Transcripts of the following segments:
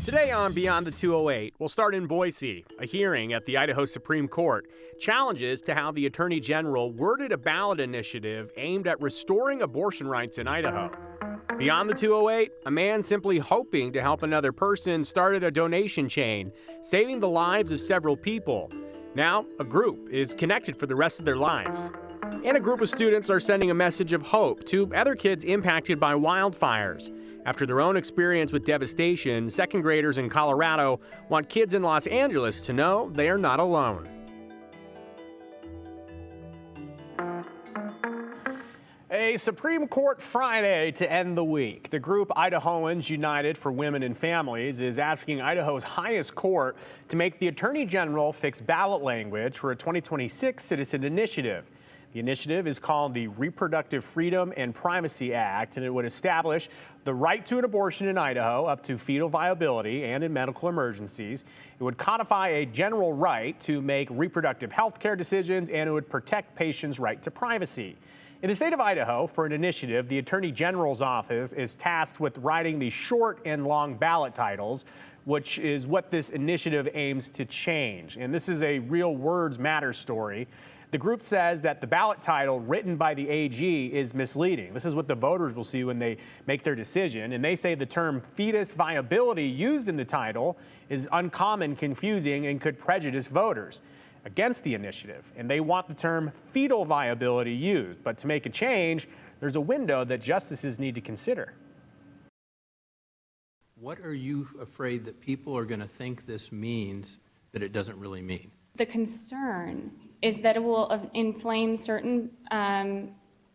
Today on Beyond the 208, we'll start in Boise. A hearing at the Idaho Supreme Court challenges to how the Attorney General worded a ballot initiative aimed at restoring abortion rights in Idaho. Beyond the 208, a man simply hoping to help another person started a donation chain, saving the lives of several people. Now, a group is connected for the rest of their lives. And a group of students are sending a message of hope to other kids impacted by wildfires. After their own experience with devastation, second graders in Colorado want kids in Los Angeles to know they are not alone. A Supreme Court Friday to end the week. The group Idahoans United for Women and Families is asking Idaho's highest court to make the Attorney General fix ballot language for a 2026 citizen initiative. The initiative is called the Reproductive Freedom and Privacy Act, and it would establish the right to an abortion in Idaho up to fetal viability and in medical emergencies. It would codify a general right to make reproductive health care decisions, and it would protect patients' right to privacy. In the state of Idaho, for an initiative, the Attorney General's office is tasked with writing the short and long ballot titles, which is what this initiative aims to change. And this is a real words matter story. The group says that the ballot title written by the AG is misleading. This is what the voters will see when they make their decision. And they say the term fetus viability used in the title is uncommon, confusing, and could prejudice voters against the initiative. And they want the term fetal viability used. But to make a change, there's a window that justices need to consider. What are you afraid that people are going to think this means that it doesn't really mean? The concern is that it will inflame certain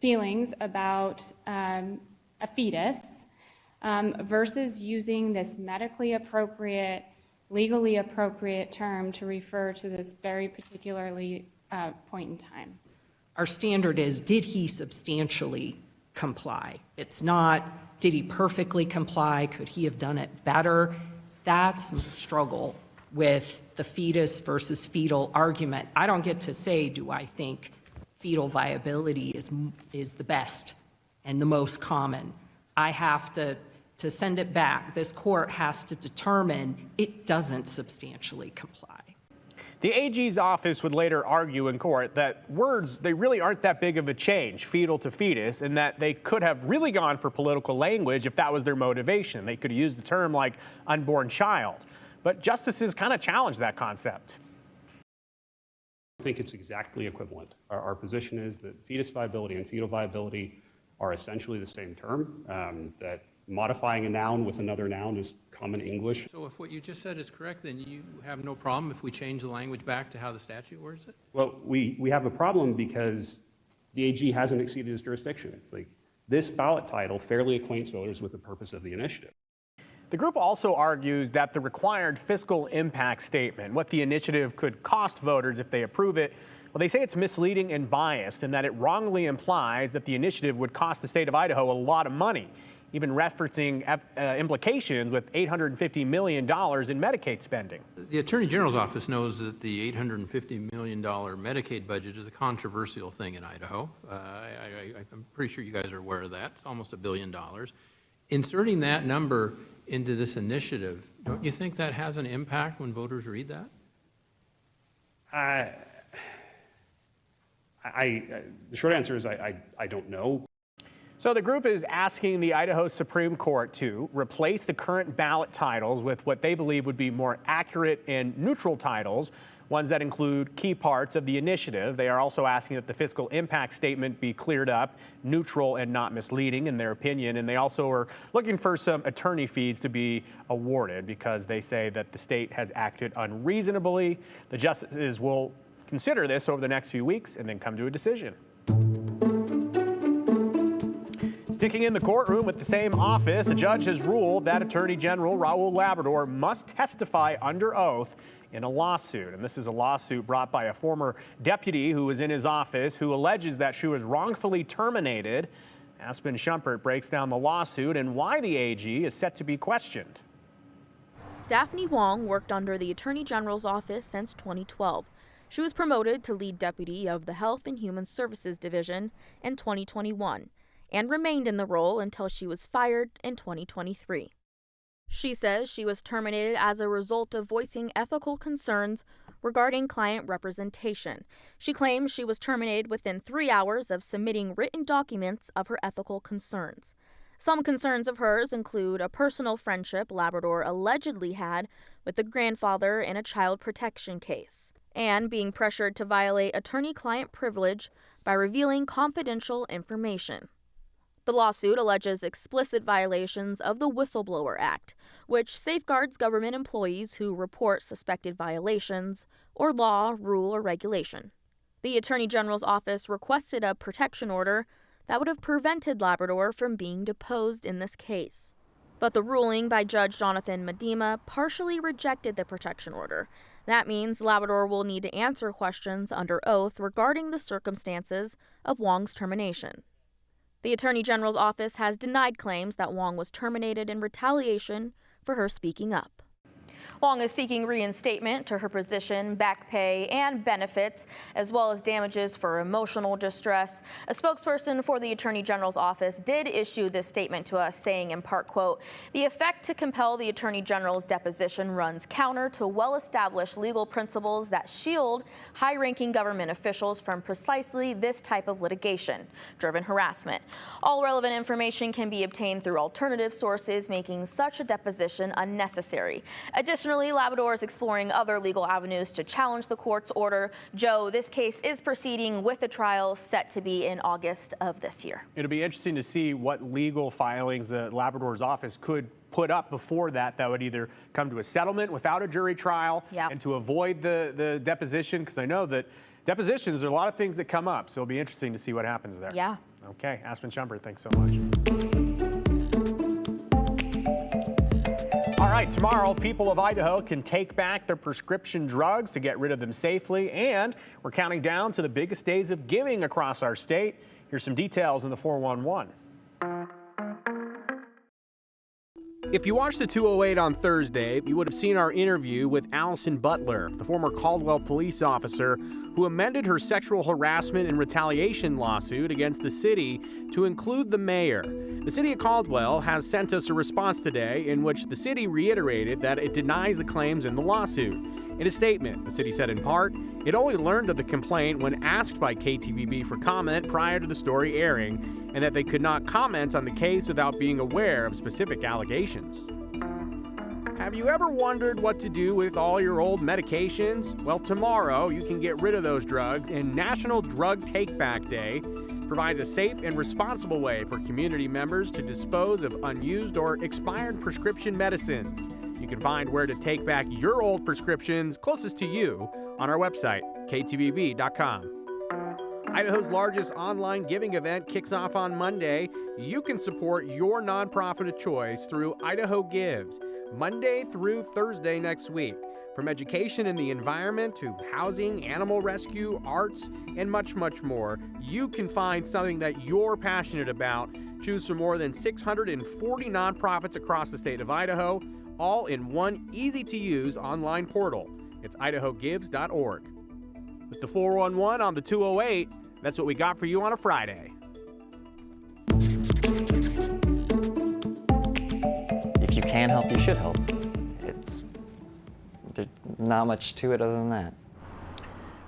feelings about a fetus versus using this medically appropriate, legally appropriate term to refer to this very particularly point in time. Our standard is, did he substantially comply? It's not, did he perfectly comply? Could he have done it better? That's my struggle with the fetus versus fetal argument. I don't get to say, do I think fetal viability is the best and the most common. I have to send it back. This court has to determine it doesn't substantially comply. The AG's office would later argue in court that words, they really aren't that big of a change, fetal to fetus, and that they could have really gone for political language if that was their motivation. They could have used a term like unborn child. But justices kind of challenge that concept. I think it's exactly equivalent. Our position is that fetus viability and fetal viability are essentially the same term, that modifying a noun with another noun is common English. So if what you just said is correct, then you have no problem if we change the language back to how the statute words it? Well, we have a problem because the AG hasn't exceeded his jurisdiction. Like, this ballot title fairly acquaints voters with the purpose of the initiative. The group also argues that the required fiscal impact statement, what the initiative could cost voters if they approve it, well, they say it's misleading and biased, and that it wrongly implies that the initiative would cost the state of Idaho a lot of money, even referencing implications with $850 million in Medicaid spending. The Attorney General's office knows that the $850 million Medicaid budget is a controversial thing in Idaho. I'm pretty sure you guys are aware of that. It's almost $1 billion. Inserting that number into this initiative, don't you think that has an impact when voters read that? The short answer is I don't know. So the group is asking the Idaho Supreme Court to replace the current ballot titles with what they believe would be more accurate and neutral titles, ones that include key parts of the initiative. They are also asking that the fiscal impact statement be cleared up, neutral and not misleading in their opinion. And they also are looking for some attorney fees to be awarded because they say that the state has acted unreasonably. The justices will consider this over the next few weeks and then come to a decision. Sticking in the courtroom with the same office, a judge has ruled that Attorney General Raul Labrador must testify under oath in a lawsuit. And this is a lawsuit brought by a former deputy who was in his office who alleges that she was wrongfully terminated. Aspen Shumpert breaks down the lawsuit and why the AG is set to be questioned. Daphne Wong worked under the Attorney General's office since 2012. She was promoted to lead deputy of the Health and Human Services Division in 2021 and remained in the role until she was fired in 2023. She says she was terminated as a result of voicing ethical concerns regarding client representation. She claims she was terminated within 3 hours of submitting written documents of her ethical concerns. Some concerns of hers include a personal friendship Labrador allegedly had with the grandfather in a child protection case, and being pressured to violate attorney-client privilege by revealing confidential information. The lawsuit alleges explicit violations of the Whistleblower Act, which safeguards government employees who report suspected violations or law, rule, or regulation. The Attorney General's office requested a protection order that would have prevented Labrador from being deposed in this case. But the ruling by Judge Jonathan Medema partially rejected the protection order. That means Labrador will need to answer questions under oath regarding the circumstances of Wong's termination. The Attorney General's office has denied claims that Wong was terminated in retaliation for her speaking up. Wong is seeking reinstatement to her position, back pay, and benefits, as well as damages for emotional distress. A spokesperson for the Attorney General's office did issue this statement to us, saying in part, quote, "The effect to compel the Attorney General's deposition runs counter to well-established legal principles that shield high-ranking government officials from precisely this type of litigation-driven harassment. All relevant information can be obtained through alternative sources, making such a deposition unnecessary. Additionally, Labrador is exploring other legal avenues to challenge the court's order. Joe, this case is proceeding with a trial set to be in August of this year. It'll be interesting to see what legal filings the Labrador's office could put up before that would either come to a settlement without a jury trial and to avoid the deposition, because I know that depositions, there are a lot of things that come up, so it'll be interesting to see what happens there. Yeah. Okay, Aspen Chumber, thanks so much. All right, tomorrow, people of Idaho can take back their prescription drugs to get rid of them safely, and we're counting down to the biggest days of giving across our state. Here's some details in the 411. If you watched the 208 on Thursday, you would have seen our interview with Allison Butler, the former Caldwell police officer who amended her sexual harassment and retaliation lawsuit against the city to include the mayor. The city of Caldwell has sent us a response today in which the city reiterated that it denies the claims in the lawsuit. In a statement, the city said in part, it only learned of the complaint when asked by KTVB for comment prior to the story airing, and that they could not comment on the case without being aware of specific allegations. Have you ever wondered what to do with all your old medications? Well, tomorrow you can get rid of those drugs, and National Drug Take-Back Day provides a safe and responsible way for community members to dispose of unused or expired prescription medicines. You can find where to take back your old prescriptions closest to you on our website, ktvb.com. Idaho's largest online giving event kicks off on Monday. You can support your nonprofit of choice through Idaho Gives, Monday through Thursday next week. From education in the environment to housing, animal rescue, arts, and much, much more, you can find something that you're passionate about. Choose from more than 640 nonprofits across the state of Idaho, all in one easy-to-use online portal. It's idahogives.org. With the 411 on the 208, that's what we got for you on a Friday. If you can help, you should help. There's not much to it other than that.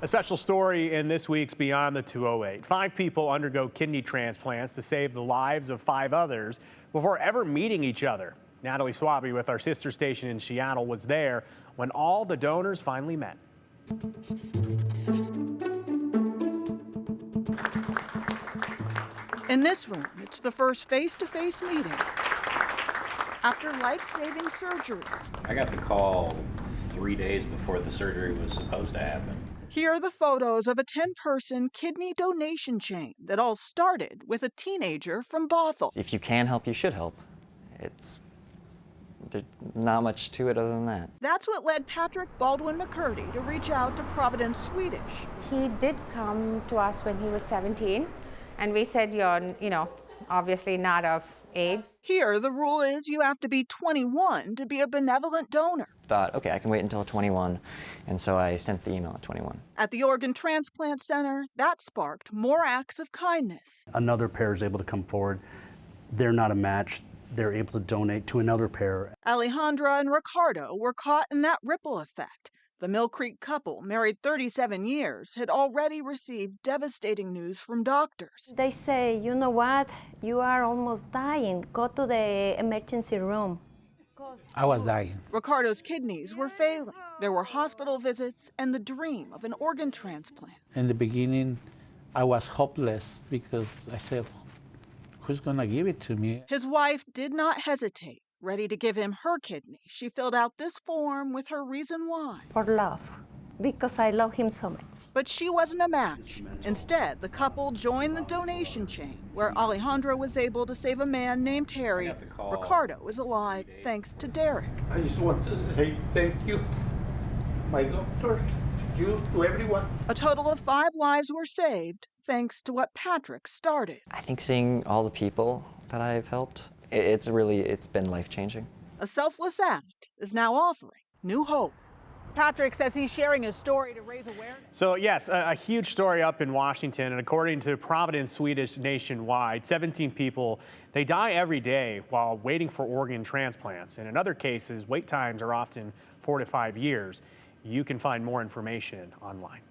A special story in this week's Beyond the 208. 5 people undergo kidney transplants to save the lives of 5 others before ever meeting each other. Natalie Swaby with our sister station in Seattle was there when all the donors finally met. In this room, it's the first face-to-face meeting after life-saving surgeries. I got the call 3 days before the surgery was supposed to happen. Here are the photos of a 10-person kidney donation chain that all started with a teenager from Bothell. If you can help, you should help. There's not much to it other than that. That's what led Patrick Baldwin McCurdy to reach out to Providence Swedish. He did come to us when he was 17, and we said, you're, obviously not of age. Here, the rule is you have to be 21 to be a benevolent donor. Thought, okay, I can wait until 21, and so I sent the email at 21. At the Organ Transplant Center, that sparked more acts of kindness. Another pair is able to come forward. They're not a match. they're able to donate to another pair. Alejandra and Ricardo were caught in that ripple effect. The Mill Creek couple, married 37 years, had already received devastating news from doctors. They say, you know what, you are almost dying. Go to the emergency room. I was dying. Ricardo's kidneys were failing. There were hospital visits and the dream of an organ transplant. In the beginning, I was hopeless because I said, who's going to give it to me? His wife did not hesitate. Ready to give him her kidney, she filled out this form with her reason why. For love, because I love him so much. But she wasn't a match. Instead, the couple joined the donation chain, where Alejandra was able to save a man named Harry. Ricardo is alive thanks to Derek. I just want to say thank you, my doctor, to you, to everyone. A total of 5 lives were saved thanks to what Patrick started. I think seeing all the people that I've helped, it's been life-changing. A selfless act is now offering new hope. Patrick says he's sharing his story to raise awareness. So yes, a huge story up in Washington, and according to Providence Swedish Nationwide, 17 people, they die every day while waiting for organ transplants. And in other cases, wait times are often 4 to 5 years. You can find more information online.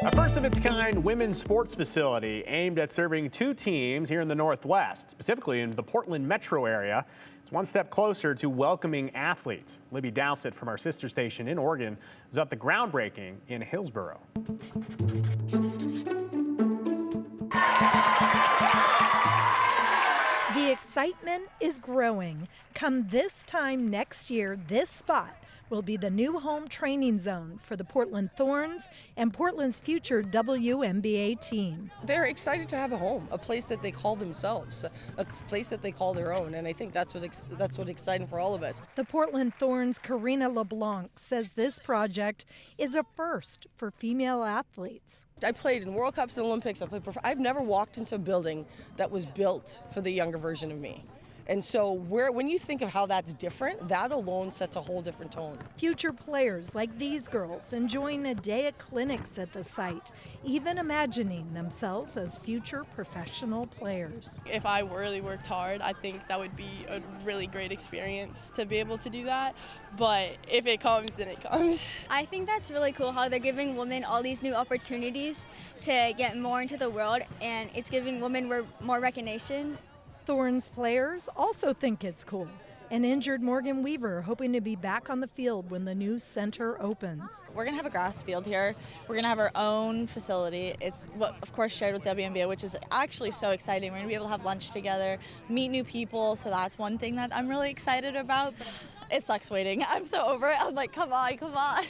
A first-of-its-kind women's sports facility aimed at serving 2 teams here in the Northwest, specifically in the Portland metro area. It's one step closer to welcoming athletes. Libby Dowsett from our sister station in Oregon was at the groundbreaking in Hillsboro. The excitement is growing. Come this time next year, this spot will be the new home training zone for the Portland Thorns and Portland's future WNBA team. They're excited to have a home, a place that they call themselves, a place that they call their own, and I think that's what's exciting for all of us. The Portland Thorns' Karina LeBlanc says this project is a first for female athletes. I played in World Cups and Olympics. I've never walked into a building that was built for the younger version of me. And so when you think of how that's different, that alone sets a whole different tone. Future players like these girls enjoying a day at clinics at the site, even imagining themselves as future professional players. If I really worked hard, I think that would be a really great experience to be able to do that. But if it comes, then it comes. I think that's really cool how they're giving women all these new opportunities to get more into the world, and it's giving women more recognition. Thorns players also think it's cool. An injured Morgan Weaver hoping to be back on the field when the new center opens. We're going to have a grass field here. We're going to have our own facility. It's, of course, shared with WNBA, which is actually so exciting. We're going to be able to have lunch together, meet new people, so that's one thing that I'm really excited about. It sucks waiting. I'm so over it. I'm like, come on, come on.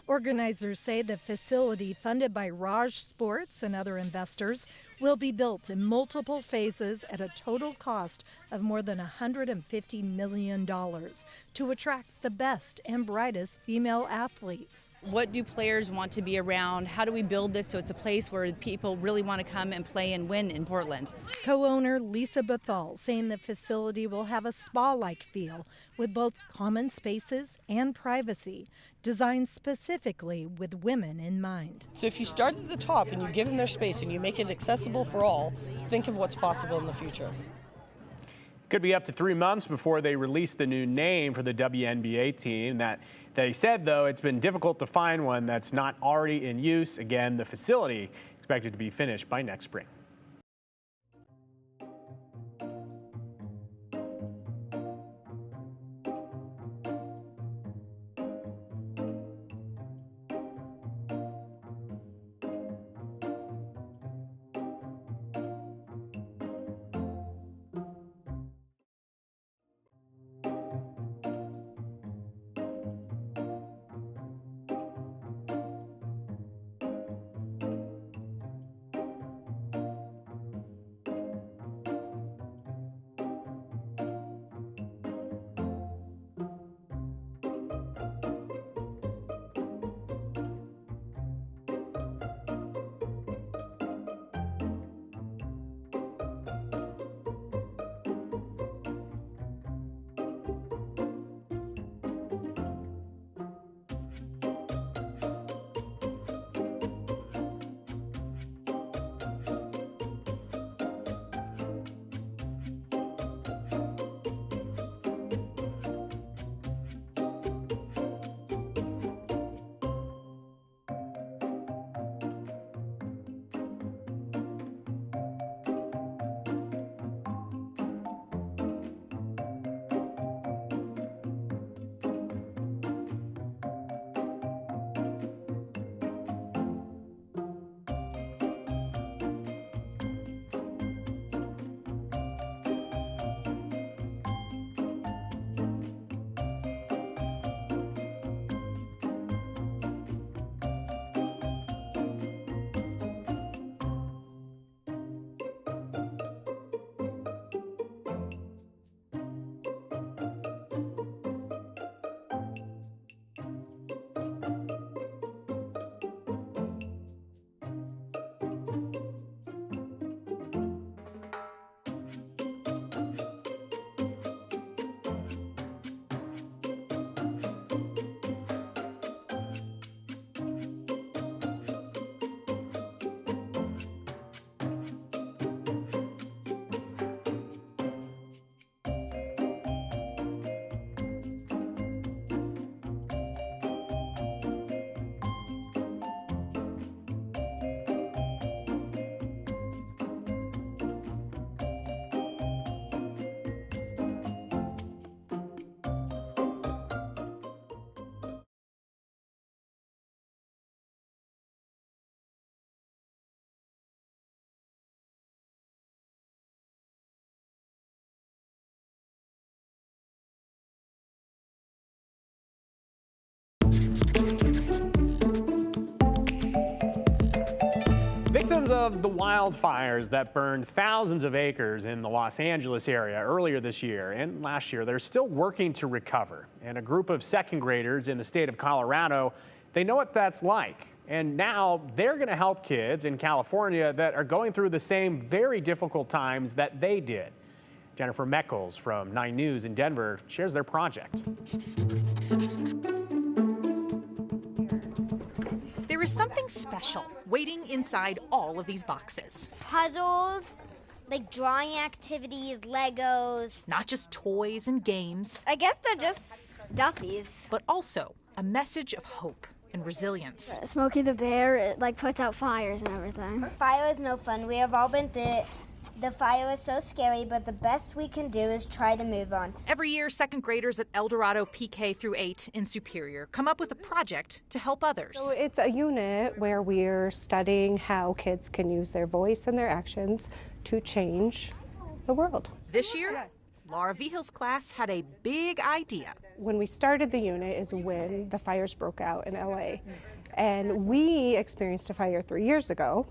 Organizers say the facility, funded by Raj Sports and other investors, will be built in multiple phases at a total cost of more than $150 million to attract the best and brightest female athletes. What do players want to be around? How do we build this so it's a place where people really want to come and play and win in Portland? Co-owner Lisa Bethal saying the facility will have a spa-like feel with both common spaces and privacy, designed specifically with women in mind. So if you start at the top and you give them their space and you make it accessible for all, think of what's possible in the future. Could be up to 3 months before they release the new name for the WNBA team. That they said, though, it's been difficult to find one that's not already in use. Again, the facility expected to be finished by next spring. Victims of the wildfires that burned thousands of acres in the Los Angeles area earlier this year and last year, they're still working to recover. And a group of second graders in the state of Colorado, they know what that's like. And now they're going to help kids in California that are going through the same very difficult times that they did. Jennifer Meckles from 9 News in Denver shares their project. There is something special waiting inside all of these boxes. Puzzles, like drawing activities, Legos. Not just toys and games. I guess they're just stuffies. But also a message of hope and resilience. Smokey the Bear, it like puts out fires and everything. Fire is no fun. We have all been through it. The fire is so scary, but the best we can do is try to move on. Every year, second graders at El Dorado PK through 8 in Superior come up with a project to help others. So it's a unit where we're studying how kids can use their voice and their actions to change the world. This year, Laura Vihil's class had a big idea. When we started the unit is when the fires broke out in LA. And we experienced a fire 3 years ago.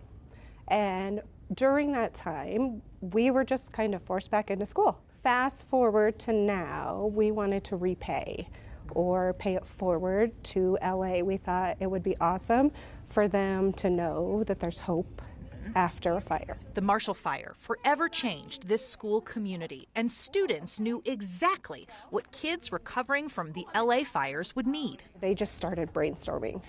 And during that time, we were just kind of forced back into school. Fast forward to now, we wanted to repay or pay it forward to LA. We thought it would be awesome for them to know that there's hope after a fire. The Marshall Fire forever changed this school community, and students knew exactly what kids recovering from the LA fires would need. They just started brainstorming,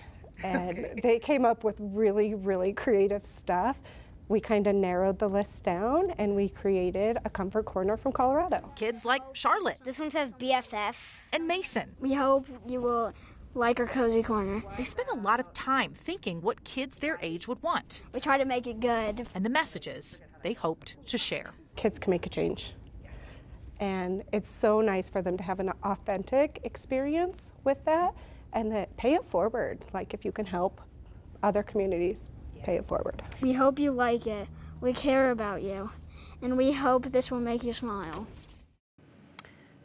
and they came up with really, really creative stuff. We kind of narrowed the list down, and we created a comfort corner from Colorado. Kids like Charlotte. This one says BFF. And Mason. We hope you will like our cozy corner. They spend a lot of time thinking what kids their age would want. We try to make it good. And the messages they hoped to share. Kids can make a change. And it's so nice for them to have an authentic experience with that, and that pay it forward. Like, if you can help other communities, pay it forward. We hope you like it. We care about you. And we hope this will make you smile.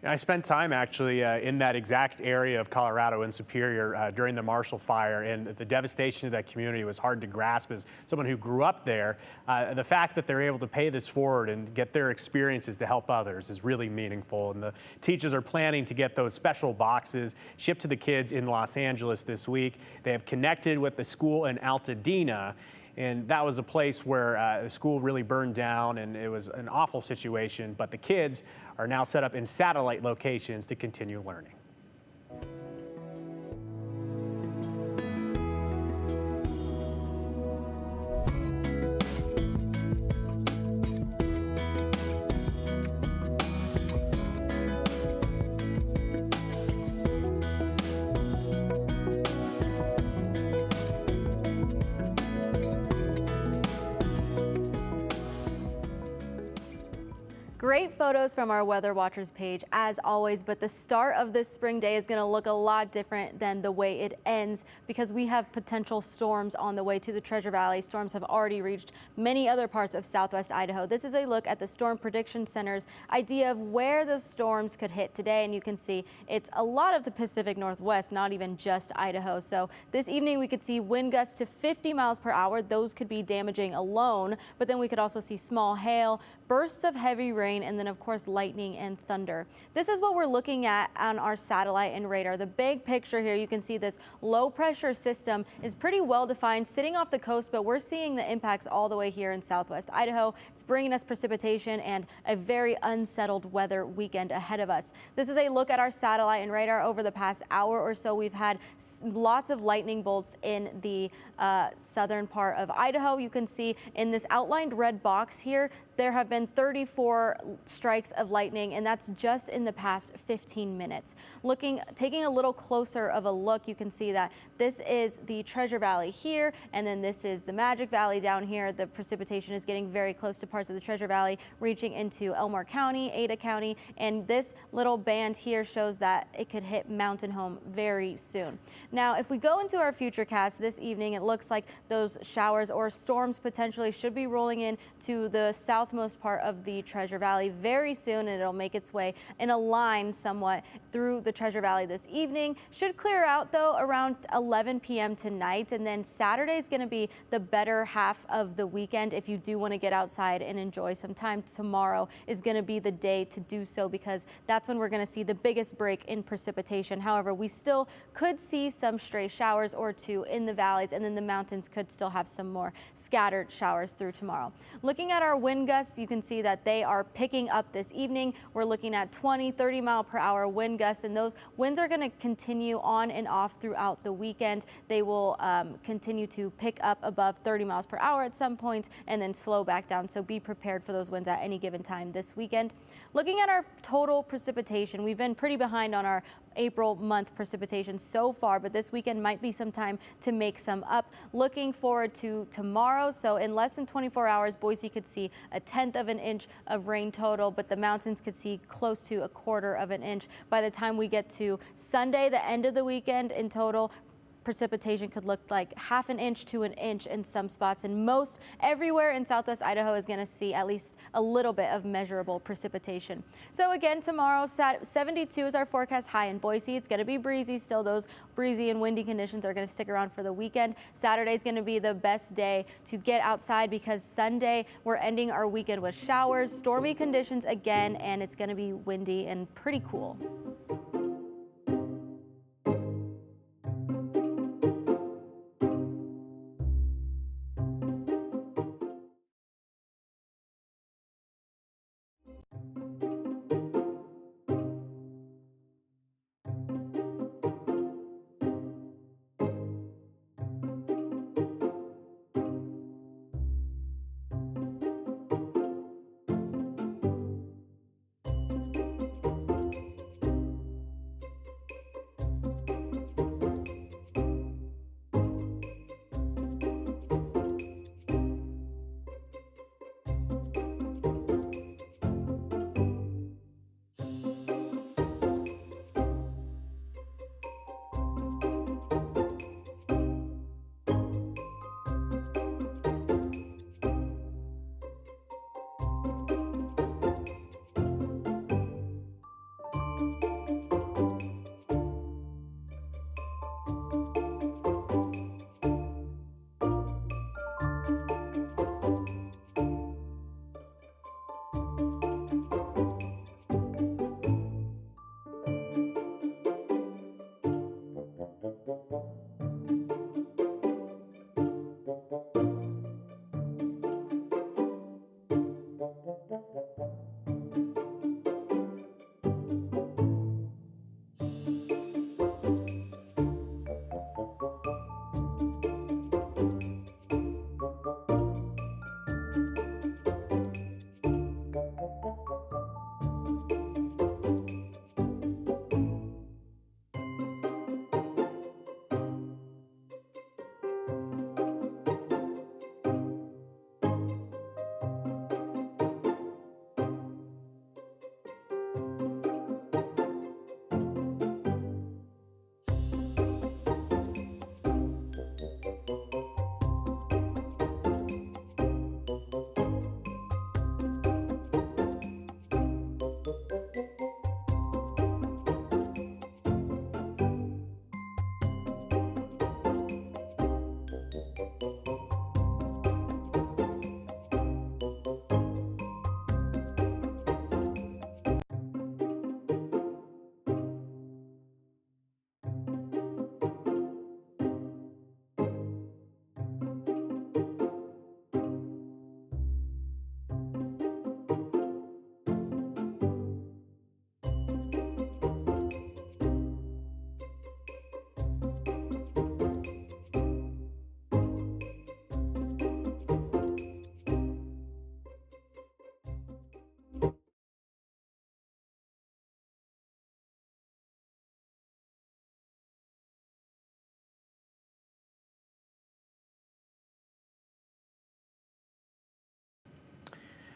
I spent time actually in that exact area of Colorado in Superior during the Marshall Fire, and the devastation of that community was hard to grasp as someone who grew up there. The fact that they're able to pay this forward and get their experiences to help others is really meaningful, and the teachers are planning to get those special boxes shipped to the kids in Los Angeles this week. They have connected with the school in Altadena, and that was a place where the school really burned down, and it was an awful situation, but the kids are now set up in satellite locations to continue learning. Great photos from our Weather Watchers page, as always, but the start of this spring day is going to look a lot different than the way it ends because we have potential storms on the way to the Treasure Valley. Storms have already reached many other parts of southwest Idaho. This is a look at the Storm Prediction Center's idea of where the storms could hit today, and you can see it's a lot of the Pacific Northwest, not even just Idaho. So this evening we could see wind gusts to 50 miles per hour. Those could be damaging alone, but then we could also see small hail, bursts of heavy rain, and then of course lightning and thunder. This is what we're looking at on our satellite and radar. The big picture here, you can see this low pressure system is pretty well defined sitting off the coast, but we're seeing the impacts all the way here in southwest Idaho. It's bringing us precipitation and a very unsettled weather weekend ahead of us. This is a look at our satellite and radar. Over the past hour or so, we've had lots of lightning bolts in the southern part of Idaho. You can see in this outlined red box here, there have been 34 strikes of lightning, and that's just in the past 15 minutes. Taking a little closer of a look, you can see that this is the Treasure Valley here, and then this is the Magic Valley down here. The precipitation is getting very close to parts of the Treasure Valley, reaching into Elmore County, Ada County, and this little band here shows that it could hit Mountain Home very soon. Now, if we go into our futurecast this evening, it looks like those showers or storms potentially should be rolling in to the southmost part of the Treasure Valley very soon, and it'll make its way in a line somewhat through the Treasure Valley this evening. Should clear out though around 11 p.m. tonight, and then Saturday is going to be the better half of the weekend. If you do want to get outside and enjoy some time, tomorrow is going to be the day to do so because that's when we're going to see the biggest break in precipitation. However, we still could see some stray showers or two in the valleys, and then the mountains could still have some more scattered showers through tomorrow. Looking at our wind gusts, you can see that they are picking up this evening. We're looking at 20-30 mile per hour wind gusts, and those winds are going to continue on and off throughout the weekend. They will continue to pick up above 30 miles per hour at some point and then slow back down, so be prepared for those winds at any given time this weekend. Looking at our total precipitation, we've been pretty behind on our April month precipitation so far, but this weekend might be some time to make some up. Looking forward to tomorrow, so in less than 24 hours, Boise could see 1/10 of an inch of rain total, but the mountains could see close to 1/4 of an inch. By the time we get to Sunday, the end of the weekend in total, precipitation could look like ½ an inch to an inch in some spots, and most everywhere in southwest Idaho is going to see at least a little bit of measurable precipitation. So again, tomorrow, 72 is our forecast high in Boise. It's going to be breezy still. Those breezy and windy conditions are going to stick around for the weekend. Saturday is going to be the best day to get outside because Sunday we're ending our weekend with showers, stormy conditions again, and it's going to be windy and pretty cool.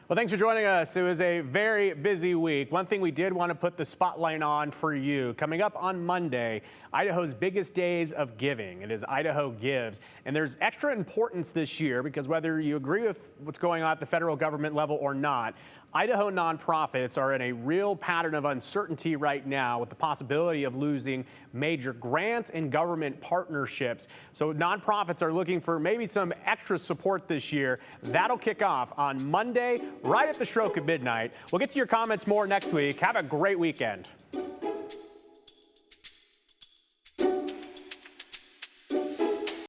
Well, thanks for joining us. It was a very busy week. One thing we did want to put the spotlight on for you. Coming up on Monday, Idaho's biggest days of giving. It is Idaho Gives. And there's extra importance this year because whether you agree with what's going on at the federal government level or not, Idaho nonprofits are in a real pattern of uncertainty right now with the possibility of losing major grants and government partnerships. So nonprofits are looking for maybe some extra support this year. That'll kick off on Monday, right at the stroke of midnight. We'll get to your comments more next week. Have a great weekend.